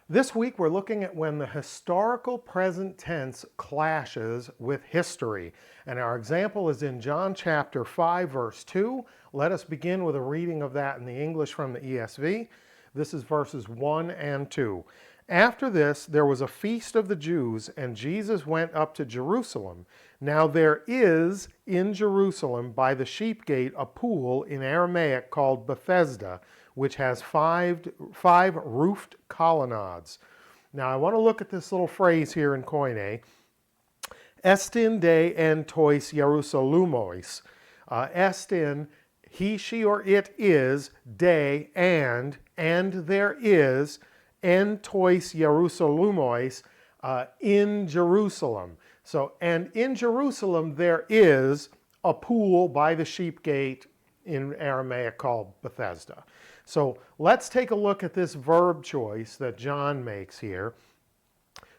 This week we're looking at when the historical present tense clashes with history. And our example is in John chapter 5 verse 2. Let us begin with a reading of that in the English from the ESV. This is verses 1 and 2. After this there was a feast of the Jews, and Jesus went up to Jerusalem. Now there is in Jerusalem by the sheep gate a pool in Aramaic called Bethesda, which has five roofed colonnades. Now I want to look at this little phrase here in Koine. Estin de en tois Jerusalemoi. Estin, he, she, or it is, de, and there is, en tois Jerusalemoi, in Jerusalem. So, and in Jerusalem there is a pool by the sheep gate in Aramaic called Bethesda. So let's take a look at this verb choice that John makes here.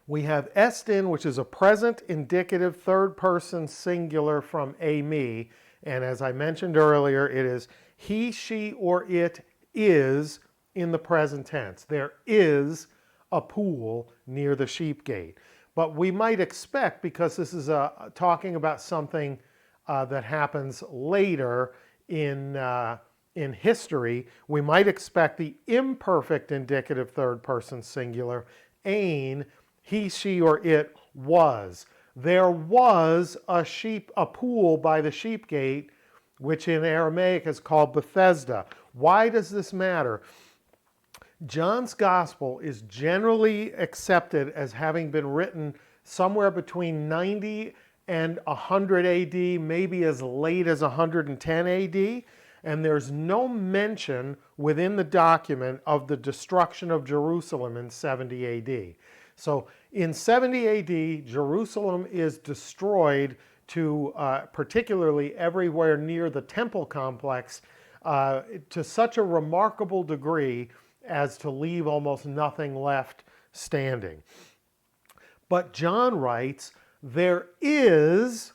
We have estin, which is a present indicative third person singular from me, and as I mentioned earlier, it is he, she, or it is in the present tense. There is a pool near the sheep gate. But we might expect, because this is talking about something that happens later in history, we might expect the imperfect indicative third person singular, ein, he, she, or it was. There was a pool by the sheep gate, which in Aramaic is called Bethesda. Why does this matter? John's gospel is generally accepted as having been written somewhere between 90 and 100 AD, maybe as late as 110 AD. And there's no mention within the document of the destruction of Jerusalem in 70 AD. So in 70 AD, Jerusalem is destroyed to particularly everywhere near the temple complex to such a remarkable degree as to leave almost nothing left standing. But John writes, there is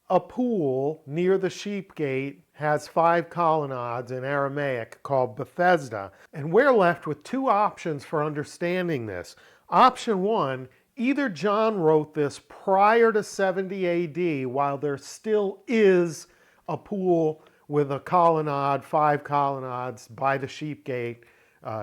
a pool near the sheep gate, has 5 colonnades in Aramaic called Bethesda. And we're left with 2 options for understanding this. Option 1, either John wrote this prior to 70 AD while there still is a pool with a colonnade, 5 colonnades by the sheep gate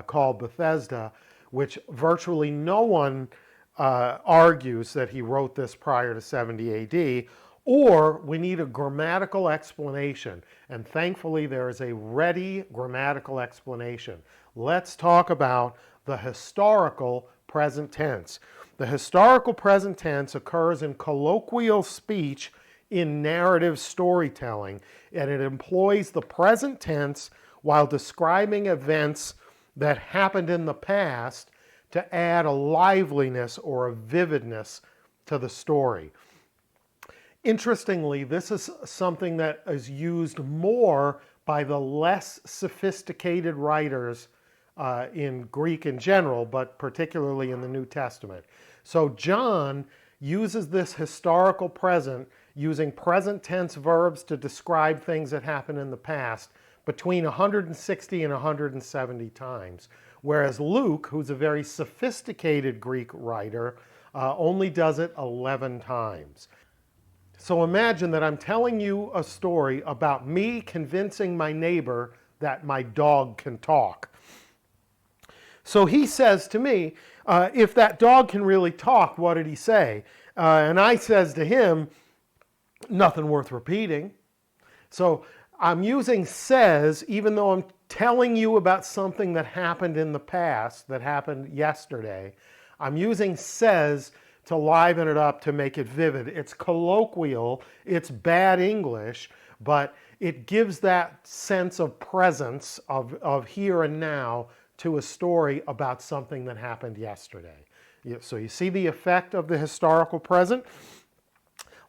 called Bethesda, which virtually no one argues that he wrote this prior to 70 AD, or we need a grammatical explanation. And thankfully there is a ready grammatical explanation. Let's talk about the historical present tense. The historical present tense occurs in colloquial speech in narrative storytelling, and it employs the present tense while describing events that happened in the past to add a liveliness or a vividness to the story. Interestingly, this is something that is used more by the less sophisticated writers in Greek in general, but particularly in the New Testament. So John uses this historical present using present tense verbs to describe things that happened in the past between 160 and 170 times. Whereas Luke, who's a very sophisticated Greek writer, only does it 11 times. So imagine that I'm telling you a story about me convincing my neighbor that my dog can talk. So he says to me, if that dog can really talk, what did he say? And I says to him, nothing worth repeating. So I'm using says, even though I'm telling you about something that happened in the past, that happened yesterday. I'm using says to liven it up, to make it vivid. It's colloquial, it's bad English, but it gives that sense of presence, of here and now, to a story about something that happened yesterday. So you see the effect of the historical present?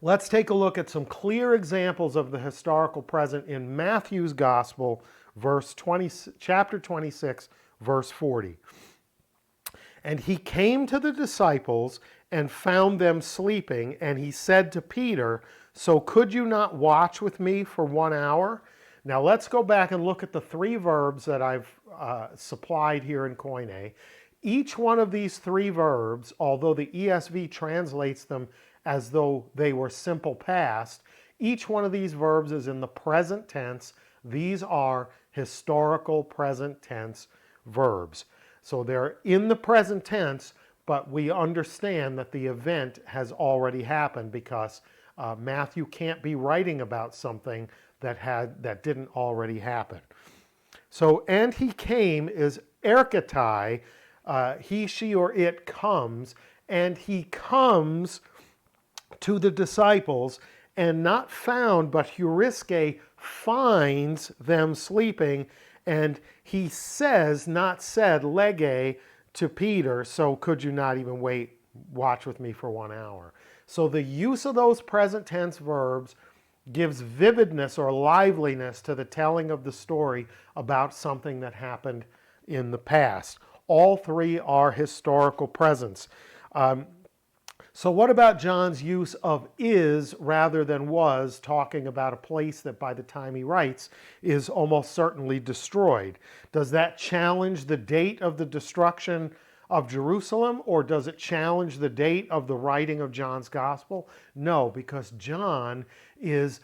Let's take a look at some clear examples of the historical present in Matthew's Gospel, chapter 26, verse 40. And he came to the disciples and found them sleeping, and he said to Peter, so could you not watch with me for 1 hour? Now let's go back and look at the 3 verbs that I've supplied here in Koine. Each one of these three verbs, although the ESV translates them as though they were simple past, each one of these verbs is in the present tense. These are historical present tense verbs. So they're in the present tense, but we understand that the event has already happened because Matthew can't be writing about something that didn't already happen. So, and he came is erketai, he, she, or it comes, and he comes to the disciples, and not found, but heuriske finds them sleeping, and he says, not said, lege, to Peter, so could you not even watch with me for 1 hour. So the use of those present tense verbs gives vividness or liveliness to the telling of the story about something that happened in the past. All three are historical presents. So what about John's use of is rather than was, talking about a place that by the time he writes is almost certainly destroyed? Does that challenge the date of the destruction of Jerusalem, or does it challenge the date of the writing of John's gospel? No, because John is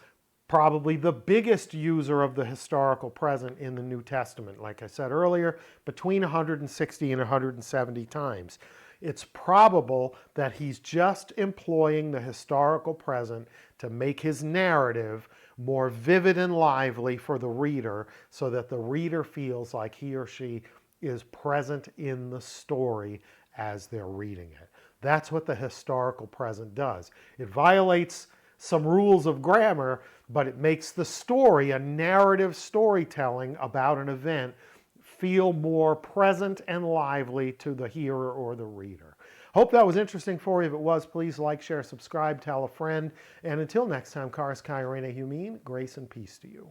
probably the biggest user of the historical present in the New Testament. Like I said earlier, between 160 and 170 times. It's probable that he's just employing the historical present to make his narrative more vivid and lively for the reader, so that the reader feels like he or she is present in the story as they're reading it. That's what the historical present does. It violates some rules of grammar, but it makes the story, a narrative storytelling about an event, feel more present and lively to the hearer or the reader. Hope that was interesting for you. If it was, please like, share, subscribe, tell a friend. And until next time, Charis Kairene Humin, grace and peace to you.